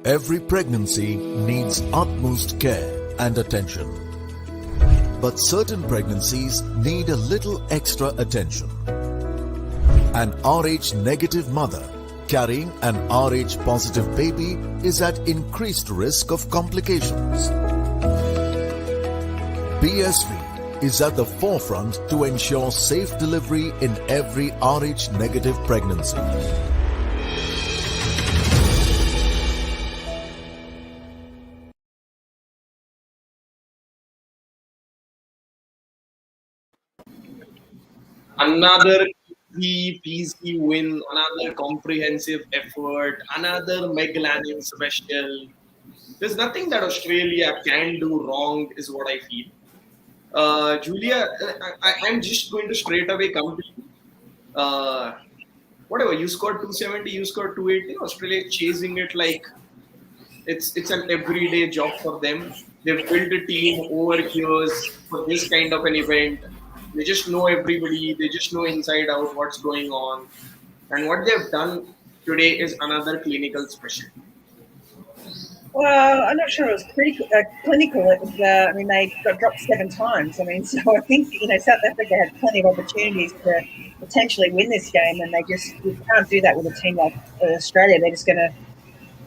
Every pregnancy needs utmost care and attention. But certain pregnancies need a little extra attention. An RH negative mother carrying an RH positive baby is at increased risk of complications. BSV is at the forefront to ensure safe delivery in every RH negative pregnancy. Another easy peasy win, another comprehensive effort, another Meg Lanning special. There's nothing that Australia can do wrong, is what I feel. Julia, I'm just going to straight away come to you. Uh, Whatever, you scored 270, you scored 280. Australia is chasing it like it's an everyday job for them. They've built a team over years for this kind of an event. They just know everybody. They just know inside out what's going on. And what they've done today is another clinical special. Well, I'm not sure it was clinical. It was, they got dropped 7 times. So I think, South Africa had plenty of opportunities to potentially win this game, and you can't do that with a team like Australia. They're just going to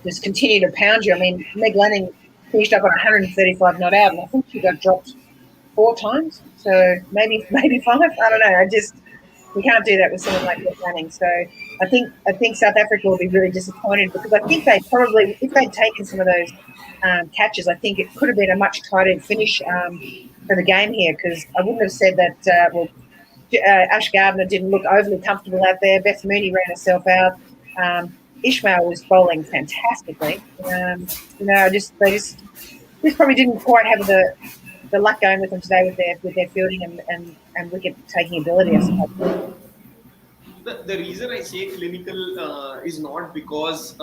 just continue to pound you. Meg Lanning finished up on 135 not out, and I think she got dropped 4 times. So maybe 5. I don't know. We can't do that with someone like Meg Lanning. So I think South Africa will be really disappointed, because I think they probably, if they'd taken some of those catches, I think it could have been a much tighter finish for the game here, because I wouldn't have said that, Ash Gardner didn't look overly comfortable out there. Beth Mooney ran herself out. Ishmael was bowling fantastically. They just probably didn't quite have the luck going with them today with their fielding and wicket taking ability, I suppose. The reason I say clinical is not because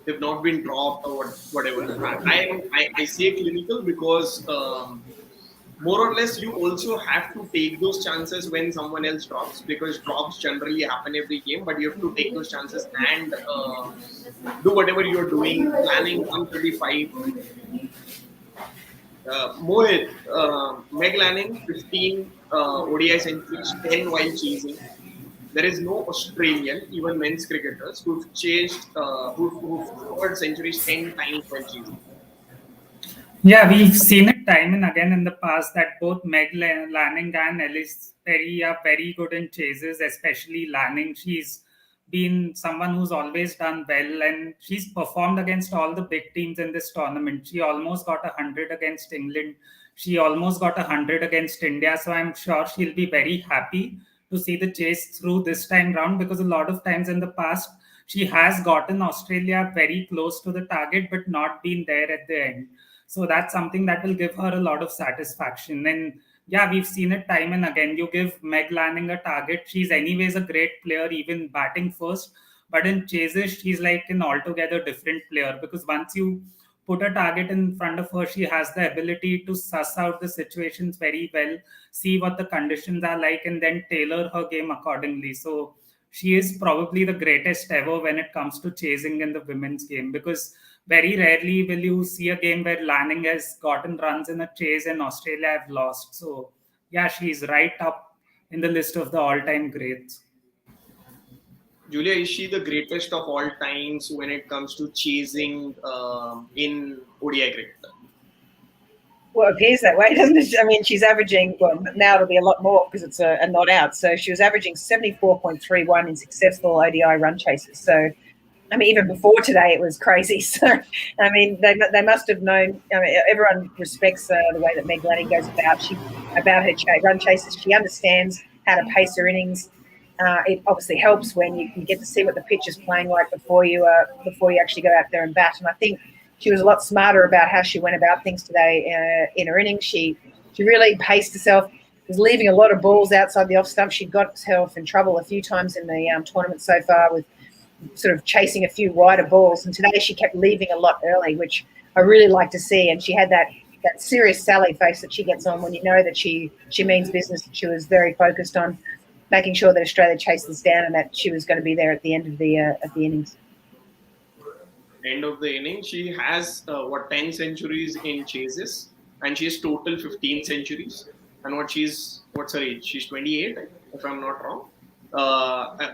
they've not been dropped or whatever. I say clinical because more or less you also have to take those chances when someone else drops, because drops generally happen every game, but you have to take those chances and do whatever you're doing, planning 135. Mohit, Meg Lanning, 15 ODI centuries, 10 while chasing. There is no Australian, even men's cricketers, who've scored centuries 10 times while chasing. Yeah, we've seen it time and again in the past that both Meg Lanning and Ellis Perry are very good in chases, especially Lanning. She's been someone who's always done well, and she's performed against all the big teams in this tournament. She almost got 100 against England. She almost got 100 against India. So I'm sure she'll be very happy to see the chase through this time round, because a lot of times in the past, she has gotten Australia very close to the target, but not been there at the end. So that's something that will give her a lot of satisfaction. And yeah, we've seen it time and again. You give Meg Lanning a target, she's anyways a great player, even batting first. But in chases, she's like an altogether different player, because once you put a target in front of her, she has the ability to suss out the situations very well, see what the conditions are like, and then tailor her game accordingly. So she is probably the greatest ever when it comes to chasing in the women's game, because very rarely will you see a game where Lanning has gotten runs in a chase and Australia have lost. So yeah, she's right up in the list of the all-time greats. Julia, is she the greatest of all times when it comes to chasing in ODI cricket? Well, it appears that way, doesn't it? She's averaging, well, now it'll be a lot more because it's a not out. So she was averaging 74.31 in successful ODI run chases. So, even before today, it was crazy. So, they must have known. Everyone respects the way that Meg Lanning goes about her run chases. She understands how to pace her innings. It obviously helps when you can get to see what the pitch is playing like before you actually go out there and bat. And I think she was a lot smarter about how she went about things today in her innings. She really paced herself. Was leaving a lot of balls outside the off stump. She got herself in trouble a few times in the tournament so far with sort of chasing a few wider balls. And today she kept leaving a lot early, which I really like to see. And she had that serious Sally face that she gets on when you know that she means business. She was very focused on making sure that Australia chased this down and that she was going to be there at the end of the innings. end of the inning. She has 10 centuries in chases, and she has total 15 centuries. And what's her age? She's 28, if I'm not wrong.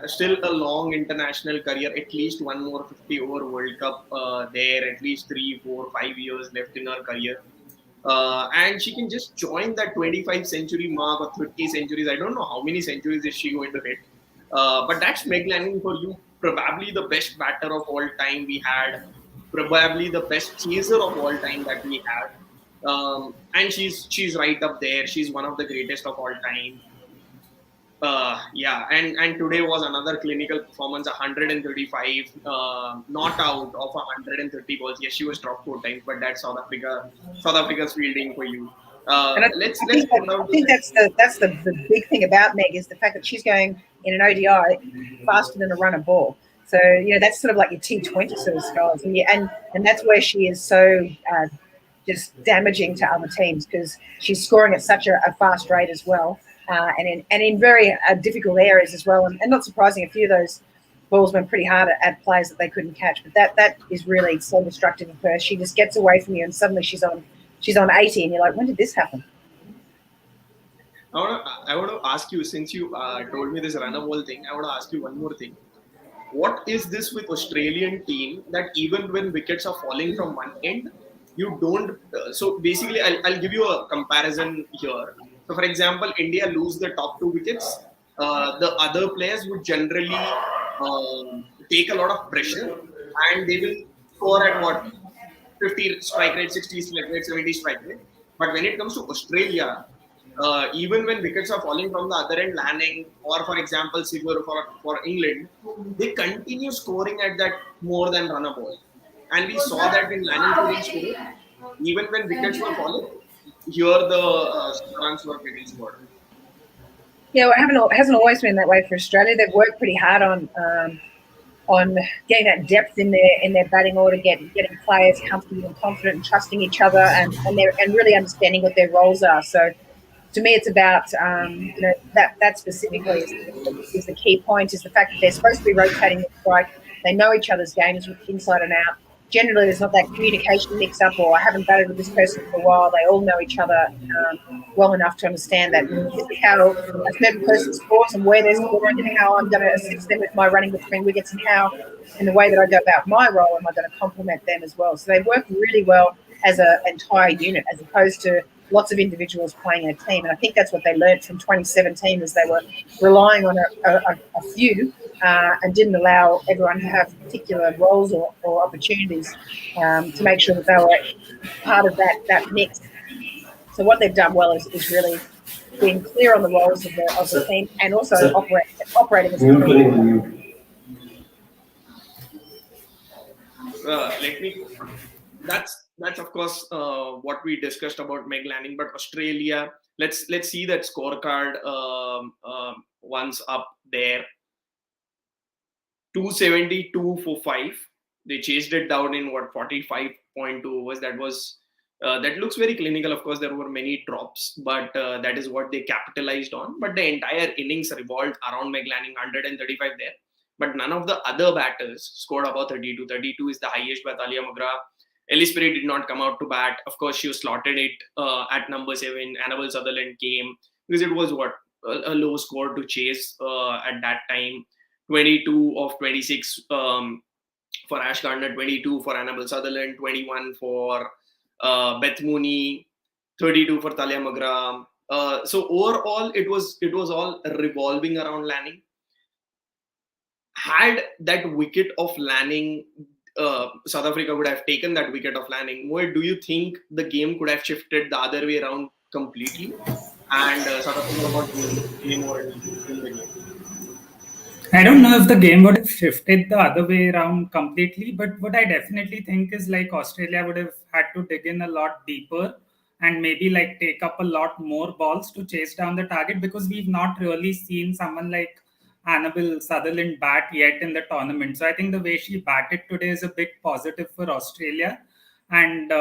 Still a long international career, at least one more 50 over World Cup there, at least 3, 4, 5 years left in her career. And she can just join that 25 century mark or 30 centuries. I don't know how many centuries is she going to hit. But that's Meg Lanning for you. Probably the best batter of all time we had. Probably the best chaser of all time that we had. And she's right up there. She's one of the greatest of all time. Yeah, and today was another clinical performance, 135, not out of 130 balls. Yes, she was dropped 4 times, but that's South Africa's fielding for you. And Let's think, go down I to think that's the big thing about Meg is the fact that she's going in an ODI faster than a runner ball. So that's sort of like your T20 sort of styles, and that's where she is so just damaging to other teams because she's scoring at such a fast rate as well, and in very difficult areas as well. And not surprising, a few of those balls went pretty hard at players that they couldn't catch. But that is really so destructive of her. She just gets away from you, and suddenly she's on 80, and you're like, when did this happen? I want to ask you, since you told me this runner ball thing, I want to ask you one more thing. What is this with Australian team that even when wickets are falling from one end, you don't? So basically, I'll give you a comparison here. So for example, India lose the top 2 wickets. The other players would generally take a lot of pressure, and they will score at what 50 strike rate, 60 strike rate, 70 strike rate. But when it comes to Australia, even when wickets are falling from the other end, Lanning or for example Silver for England, they continue scoring at that more than run a ball. And we saw that in Lanning couldn't score. Even when wickets were falling, here the runs were getting scored. Yeah, it hasn't always been that way for Australia. They've worked pretty hard on getting that depth in their batting order, getting players comfortable and confident and trusting each other, and really understanding what their roles are. So to me, it's about that specifically is the key point, is the fact that they're supposed to be rotating the strike. They know each other's games inside and out. Generally, there's not that communication mix-up, or I haven't batted with this person for a while. They all know each other well enough to understand that this is how a certain person scores and where they're scoring and how I'm going to assist them with my running between wickets and how, in the way that I go about my role, am I going to complement them as well. So they work really well as an entire unit, as opposed to lots of individuals playing in a team. And I think that's what they learned from 2017, is they were relying on a few and didn't allow everyone to have particular roles or opportunities to make sure that they were part of that mix. So what they've done well is really being clear on the roles of the team, and also operating as a team. Let me. That's of course what we discussed about Meg Lanning, but Australia. Let's see that scorecard once up there. 272 for 5. They chased it down in 45.2 overs. That looks very clinical. Of course, there were many drops, but that is what they capitalized on. But the entire innings revolved around Meg Lanning, 135 there. But none of the other batters scored above 32. 32 is the highest by Talia Magra. Ellis Perry did not come out to bat. Of course, she was slotted it at number 7. Annabelle Sutherland came because it was a low score to chase at that time. 22 of 26 for Ash Gardner, 22 for Annabelle Sutherland, 21 for Beth Mooney, 32 for Talia Magra. So overall, it was all revolving around Lanning. Had that wicket of Lanning, South Africa would have taken that wicket of Lanning. Where do you think the game could have shifted the other way around completely, and South Africa got way more in the game? I don't know if the game would have shifted the other way around completely, but what I definitely think is like Australia would have had to dig in a lot deeper and maybe like take up a lot more balls to chase down the target, because we've not really seen someone like Annabelle Sutherland bat yet in the tournament. So I think the way she batted today is a big positive for Australia. And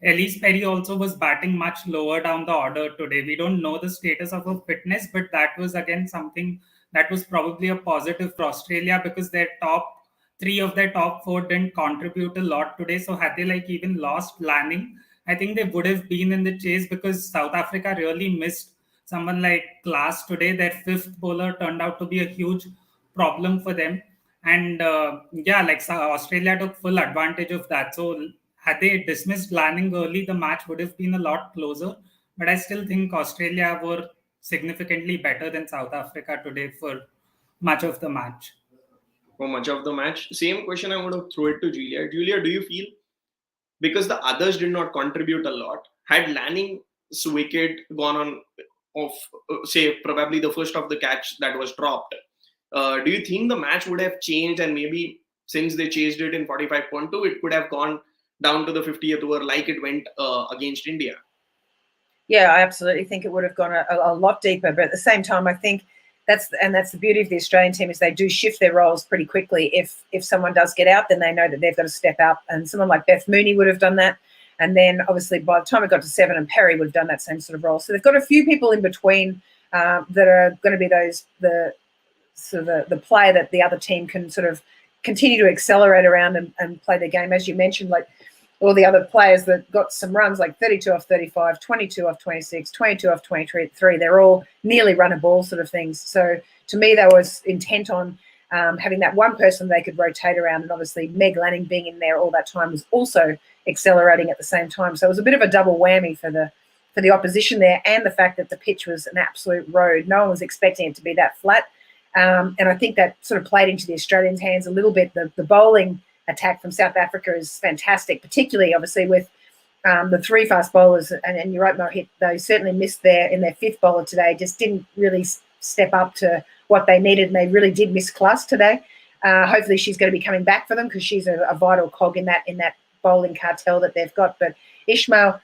Elise Perry also was batting much lower down the order today. We don't know the status of her fitness, but that was again something that was probably a positive for Australia, because their top three of their top four didn't contribute a lot today. So had they like even lost Lanning, I think they would have been in the chase, because South Africa really missed someone like Klaas today. Their fifth bowler turned out to be a huge problem for them. And yeah, like Australia took full advantage of that. So had they dismissed Lanning early, the match would have been a lot closer. But I still think Australia were significantly better than South Africa today for much of the match. For much of the match. Same question, I'm going to throw it to Julia. Julia, do you feel, because the others did not contribute a lot, had Lanning's wicket gone on off, say, probably the first of the catch that was dropped, do you think the match would have changed, and maybe since they chased it in 45.2, it could have gone down to the 50th over like it went against India? Yeah, I absolutely think it would have gone a lot deeper. But at the same time, I think that's the beauty of the Australian team, is they do shift their roles pretty quickly. If someone does get out, then they know that they've got to step up. And someone like Beth Mooney would have done that. And then obviously by the time it got to 7, and Perry would have done that same sort of role. So they've got a few people in between that are going to be the player that the other team can sort of continue to accelerate around and play the game. As you mentioned, like all the other players that got some runs, like 32 off 35, 22 off 26, 22 off 23, they're all nearly run a ball sort of things. So to me, they was intent on having that one person they could rotate around. And obviously Meg Lanning being in there all that time was also accelerating at the same time. So it was a bit of a double whammy for the opposition there, and the fact that the pitch was an absolute road. No one was expecting it to be that flat. And I think that sort of played into the Australians' hands a little bit. The bowling attack from South Africa is fantastic, particularly obviously with the three fast bowlers. And you're right, Mohit, they certainly missed in their fifth bowler today, just didn't really step up to what they needed, and they really did miss Klaas today. Hopefully she's going to be coming back for them, because she's a vital cog in that bowling cartel that they've got. But Ishmael,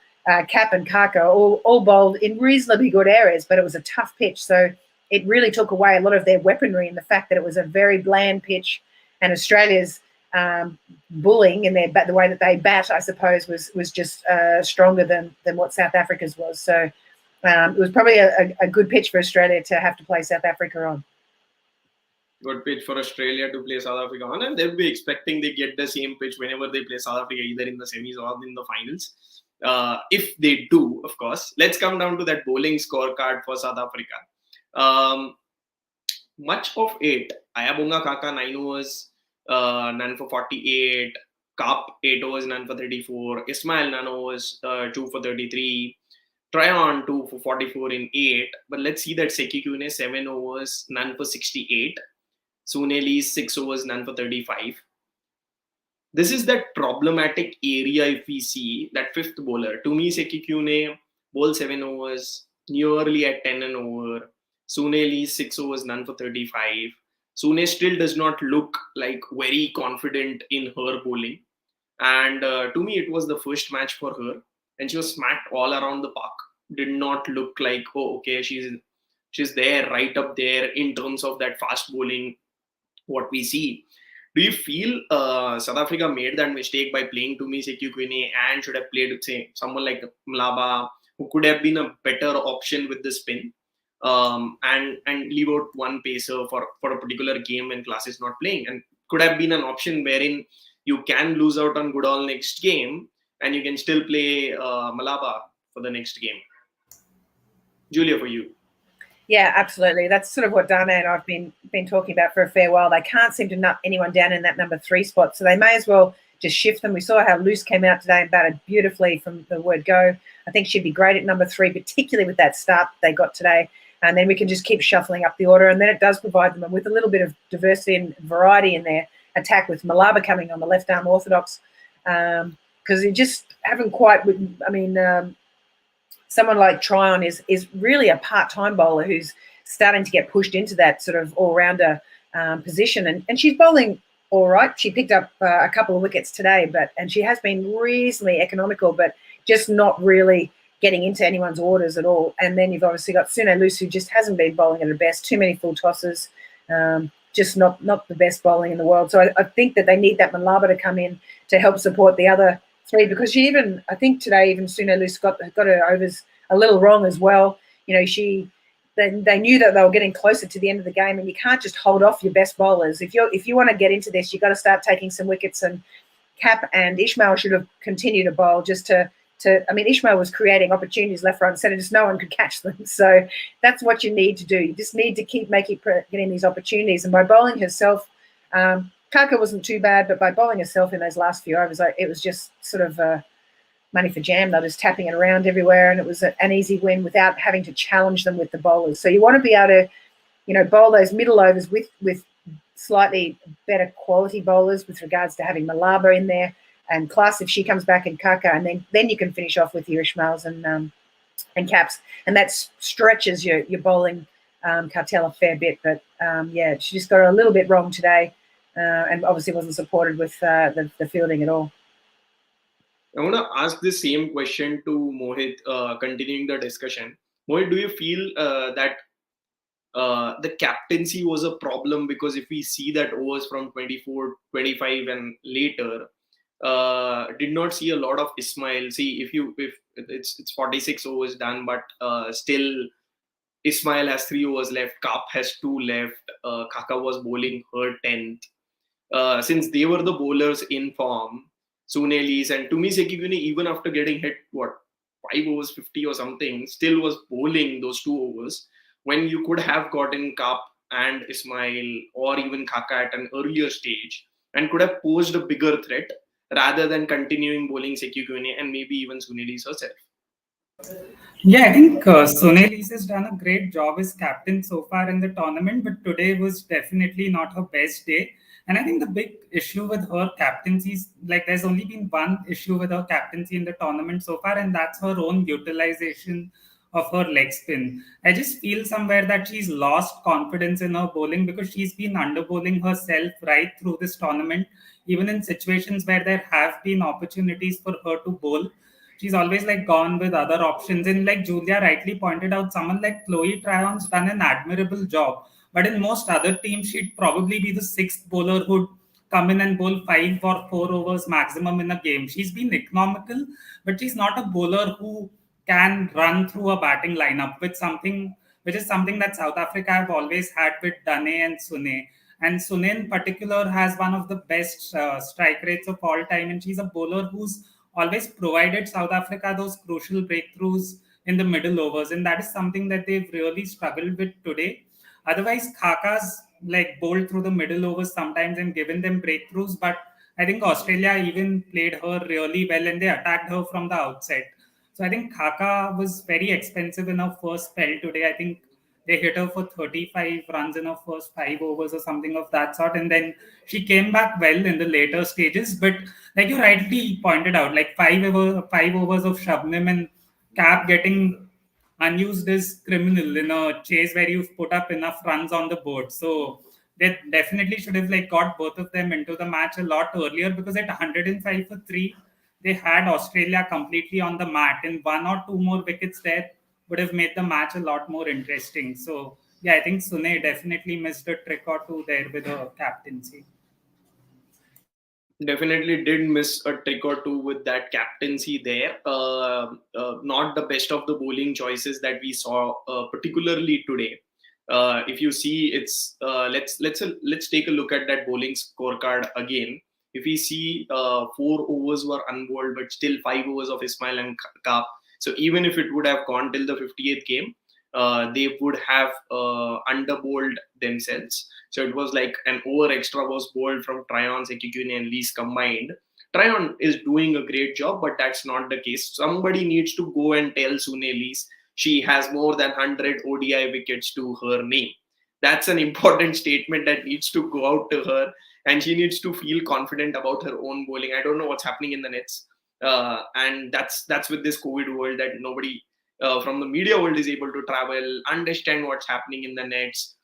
Cap and Kaka all bowled in reasonably good areas, but it was a tough pitch. So it really took away a lot of their weaponry, and the fact that it was a very bland pitch, and Australia's bullying and the way that they bat, I suppose, was just stronger than what South Africa's was. So it was probably a good pitch for Australia to have to play South Africa on. Good pitch for Australia to play South Africa on, and they'll be expecting they get the same pitch whenever they play South Africa, either in the semis or in the finals. If they do, of course. Let's come down to that bowling scorecard for South Africa. Much of it, Ayabonga Kaka 9 overs, none for 48. Cup 8 overs, none for 34. Ismail 9 overs, 2 for 33. Tryon 2 for 44 in 8. But let's see that Sekikune 7 overs, none for 68. Suneli 6 overs, none for 35. This is that problematic area. If we see that fifth bowler, to me, Sekikune bowled 7 overs, nearly at 10 an over. Suneli 6 overs, none for 35. Sune still does not look like very confident in her bowling. And to me, it was the first match for her. And she was smacked all around the park. Did not look like, oh, okay, she's there, right up there in terms of that fast bowling, what we see. Do you feel South Africa made that mistake by playing Tumi Sekikune and should have played, say, someone like Mlaba, who could have been a better option with the spin? And leave out one pacer for a particular game when Klaas is not playing, and could have been an option wherein you can lose out on Goodall next game and you can still play Malaba for the next game. Julia, for you. Yeah, absolutely. That's sort of what Dana and I've been talking about for a fair while. They can't seem to nut anyone down in that number 3 spot, so they may as well just shift them. We saw how Luce came out today and batted beautifully from the word go. I think she'd be great at number 3, particularly with that start they got today. And then we can just keep shuffling up the order. And then it does provide them with a little bit of diversity and variety in their attack, with Malaba coming on the left arm orthodox. Because you just haven't quite, someone like Tryon is really a part-time bowler who's starting to get pushed into that sort of all-rounder position. And she's bowling all right. She picked up a couple of wickets today, and she has been reasonably economical, but just not really getting into anyone's orders at all. And then you've obviously got Sune Luce, who just hasn't been bowling at her best. Too many full tosses, just not the best bowling in the world. So I think that they need that Malaba to come in to help support the other 3, because I think today Sune Luce got her overs a little wrong as well. You know, she then they knew that they were getting closer to the end of the game, and you can't just hold off your best bowlers. If you want to get into this, you've got to start taking some wickets. And Cap and Ishmael should have continued to bowl just to. I mean, Ishmael was creating opportunities left, right, and centre. Just no one could catch them. So that's what you need to do. You just need to keep getting these opportunities. And by bowling herself, Kaka wasn't too bad, but by bowling herself in those last few overs, it was just sort of money for jam. They were just tapping it around everywhere, and it was an easy win without having to challenge them with the bowlers. So you want to be able to, bowl those middle overs with slightly better quality bowlers with regards to having Malaba in there and Klaas if she comes back in Kaka, and then you can finish off with your Ishmaels and Caps, and that stretches your bowling cartel a fair bit. But she just got it a little bit wrong today, and obviously wasn't supported with the fielding at all. I want to ask the same question to Mohit, continuing the discussion. Mohit, do you feel that the captaincy was a problem? Because if we see that overs from 24, 25 and later, did not see a lot of Ismail. See, if it's 46 overs done, but still Ismail has 3 overs left, Kap has 2 left, Kaka was bowling her 10th. Since they were the bowlers in form, Sunellis and Tumi Sekigune, even after getting hit, 5 overs 50 or something, still was bowling those 2 overs when you could have gotten Kap and Ismail or even Kaka at an earlier stage and could have posed a bigger threat rather than continuing bowling Sekigune and maybe even Sunellis herself. Yeah, I think Sonelis has done a great job as captain so far in the tournament, but today was definitely not her best day. And I think the big issue with her captaincy is like there's only been one issue with her captaincy in the tournament so far, and that's her own utilization of her leg spin. I just feel somewhere that she's lost confidence in her bowling because she's been under bowling herself right through this tournament, even in situations where there have been opportunities for her to bowl. She's always like gone with other options. And like Julia rightly pointed out, someone like Chloe Tryon's done an admirable job. But in most other teams, she'd probably be the 6th bowler who'd come in and bowl 5 or 4 overs maximum in a game. She's been economical, but she's not a bowler who can run through a batting lineup which is something that South Africa have always had with Dane and Sune. And Sune in particular has one of the best strike rates of all time, and she's a bowler who's always provided South Africa those crucial breakthroughs in the middle overs, and that is something that they've really struggled with today. Otherwise, Kaka's like bowled through the middle overs sometimes and given them breakthroughs, but I think Australia even played her really well and they attacked her from the outset. So I think Kaka was very expensive in her first spell today. I think they hit her for 35 runs in her first 5 overs or something of that sort. And then she came back well in the later stages. But like you rightly pointed out, like 5 overs of Shabnim and Cap getting unused is criminal in a chase where you've put up enough runs on the board. So they definitely should have like got both of them into the match a lot earlier, because at 105 for 3, they had Australia completely on the mat, and 1 or 2 more wickets there would have made the match a lot more interesting. So yeah, I think Sune definitely missed a trick or two there with her captaincy. Definitely did miss a trick or two with that captaincy there. Not the best of the bowling choices that we saw, particularly today. If you see, it's let's take a look at that bowling scorecard again. If we see 4 overs were unbowled, but still 5 overs of Ismail and Kap. So even if it would have gone till the 58th game, they would have underbowled themselves. So it was like an over extra was bowled from Tryon, Sekigune and Lees combined. Tryon is doing a great job, but that's not the case. Somebody needs to go and tell Sune Lees she has more than 100 ODI wickets to her name. That's an important statement that needs to go out to her, and she needs to feel confident about her own bowling. I don't know what's happening in the nets, and that's with this COVID world that nobody from the media world is able to travel, understand what's happening in the nets,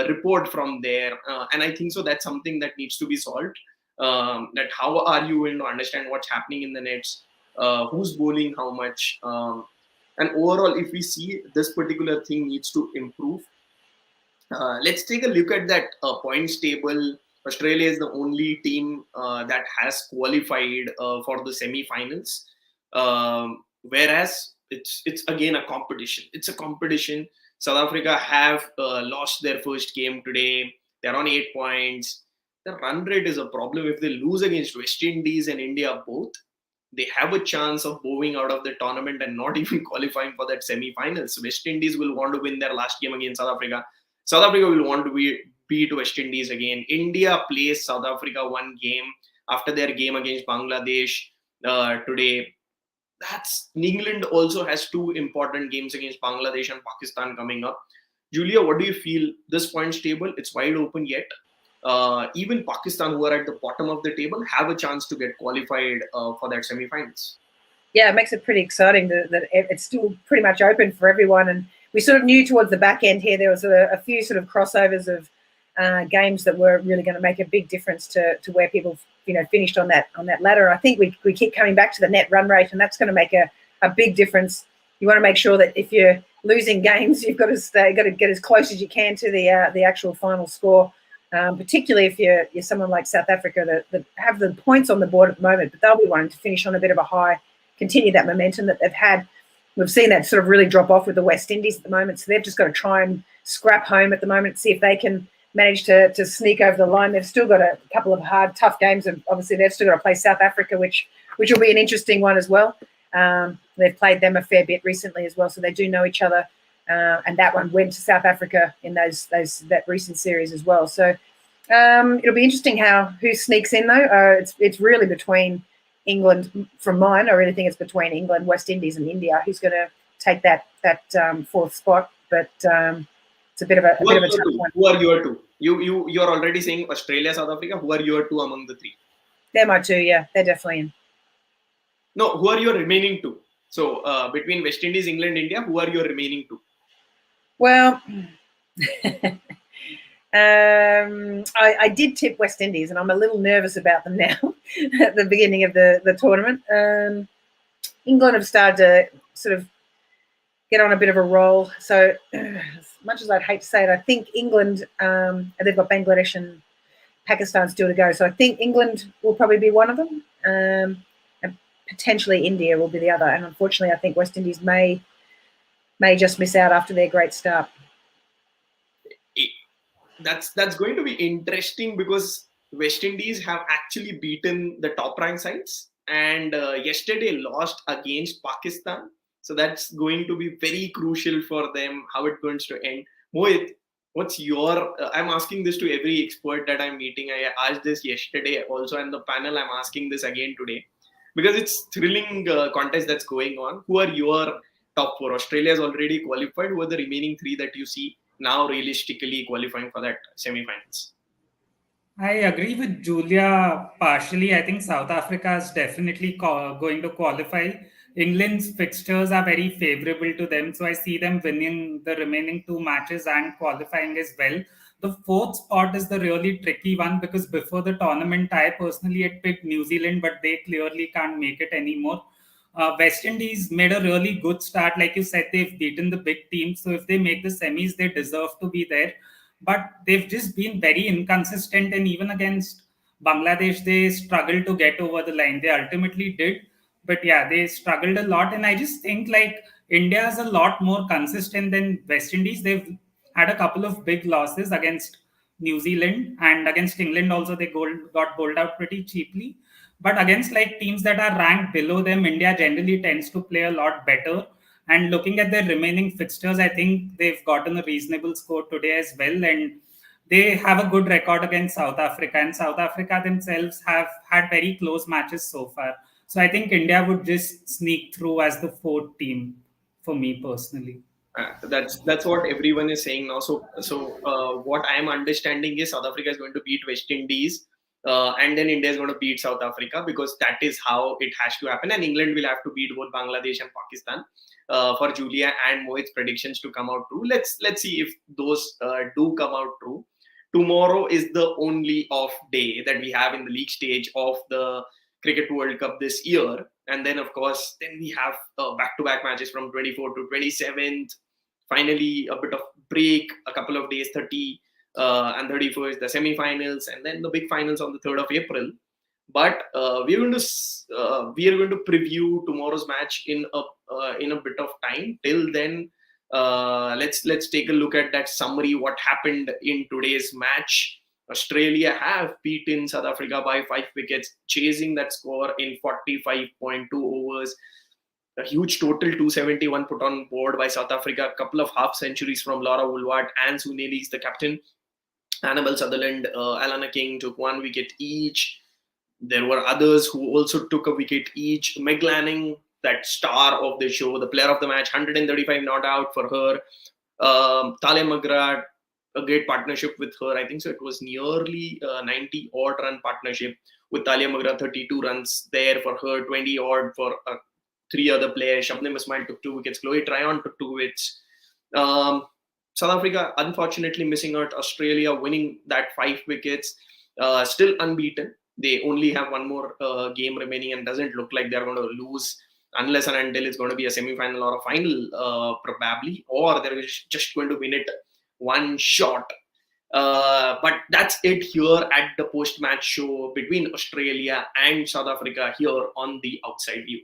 report from there. And I think so that's something that needs to be solved. That how are you going to understand what's happening in the nets, who's bowling how much, and overall, if we see this particular thing needs to improve. Let's take a look at that points table. Australia is the only team that has qualified for the semi-finals, whereas it's again a competition. It's a competition. South Africa have lost their first game today. They're on 8 points. The run rate is a problem. If they lose against West Indies and India both, they have a chance of bowing out of the tournament and not even qualifying for that semi-finals. West Indies will want to win their last game against South Africa. South Africa will want to beat West Indies again. India plays South Africa one game after their game against Bangladesh today. That's England also has two important games against Bangladesh and Pakistan coming up. Julia, what do you feel? This points table, it's wide open yet. Even Pakistan, who are at the bottom of the table, have a chance to get qualified for that semi-finals. Yeah, it makes it pretty exciting that it's still pretty much open for everyone. And we sort of knew towards the back end here there was a few sort of crossovers of games that were really going to make a big difference to where people finished on that ladder. I think we keep coming back to the net run rate, and that's going to make a big difference. You want to make sure that if you're losing games, you've got to get as close as you can to the actual final score. Particularly if you're someone like South Africa that have the points on the board at the moment, but they'll be wanting to finish on a bit of a high, continue that momentum that they've had. We've seen that sort of really drop off with the West Indies at the moment, so they've just got to try and scrap home at the moment, see if they can manage to sneak over the line. They've still got a couple of hard, tough games, and obviously they've still got to play South Africa, which will be an interesting one as well. They've played them a fair bit recently as well, so they do know each other. And that one went to South Africa in that recent series as well. So it'll be interesting who sneaks in though. It's really between England. From mine, I really think it's between England, West Indies, and India who's going to take that fourth spot. But it's a bit of a tough one. Who are your two? You're already saying Australia, South Africa. Who are your two among the three? They're my two. Yeah, they're definitely in. No, who are your remaining two? So between West Indies, England, India, who are your remaining two? Well, I did tip West Indies, and I'm a little nervous about them now at the beginning of the tournament. England have started to sort of get on a bit of a roll. So as much as I'd hate to say it, I think England, they've got Bangladesh and Pakistan still to go. So I think England will probably be one of them, and potentially India will be the other. And unfortunately, I think West Indies may just miss out after their great start. That's going to be interesting because West Indies have actually beaten the top ranked sides and yesterday lost against Pakistan. So that's going to be very crucial for them, how it's going to end. Mohit, what's your... I'm asking this to every expert that I'm meeting. I asked this yesterday also in the panel. I'm asking this again today because it's thrilling contest that's going on. Who are your top four? Australia is already qualified. Who are the remaining three that you see now realistically qualifying for that semi-finals? I agree with Julia partially. I think South Africa is definitely going to qualify. England's fixtures are very favorable to them, so I see them winning the remaining two matches and qualifying as well. The fourth spot is the really tricky one because before the tournament, I personally had picked New Zealand, but they clearly can't make it anymore. West Indies made a really good start. Like you said, they've beaten the big teams. So if they make the semis, they deserve to be there. But they've just been very inconsistent. And even against Bangladesh, they struggled to get over the line. They ultimately did. But yeah, they struggled a lot. And I just think like India is a lot more consistent than West Indies. They've had a couple of big losses against New Zealand and against England also. They got bowled out pretty cheaply. But against like teams that are ranked below them, India generally tends to play a lot better. And looking at their remaining fixtures, I think they've gotten a reasonable score today as well. And they have a good record against South Africa. And South Africa themselves have had very close matches so far. So I think India would just sneak through as the fourth team for me personally. That's what everyone is saying now. So what I am understanding is South Africa is going to beat West Indies. And then India is going to beat South Africa because that is how it has to happen. And England will have to beat both Bangladesh and Pakistan for Julia and Mohit's predictions to come out true. Let's see if those do come out true. Tomorrow is the only off day that we have in the league stage of the Cricket World Cup this year. And then, of course, then we have back-to-back matches from 24th to 27th. Finally, a bit of break, a couple of days, 30 and 31st, the semi-finals, and then the big finals on the 3rd of April. But we are going to preview tomorrow's match in a bit of time. Till then, Let's take a look at that summary. What happened in today's match? Australia have beaten South Africa by 5 wickets, chasing that score in 45.2 overs. A huge total 271 put on board by South Africa. A couple of half centuries from Laura Woolward and Suneli is the captain. Annabel Sutherland, Alana King took 1 wicket each. There were others who also took a wicket each. Meg Lanning, that star of the show, the player of the match, 135 not out for her. Talia Magra, a great partnership with her. I think so. It was nearly 90 odd run partnership with Talia Magra, 32 runs there for her, 20 odd for 3 other players. Shabnam Ismail took 2 wickets. Chloe Tryon took 2 wickets. South Africa unfortunately missing out. Australia winning that 5 wickets. Still unbeaten. They only have one more game remaining and doesn't look like they're going to lose unless and until it's going to be a semi-final or a final, probably, or they're just going to win it one shot. But that's it here at the post-match show between Australia and South Africa here on the Outside View.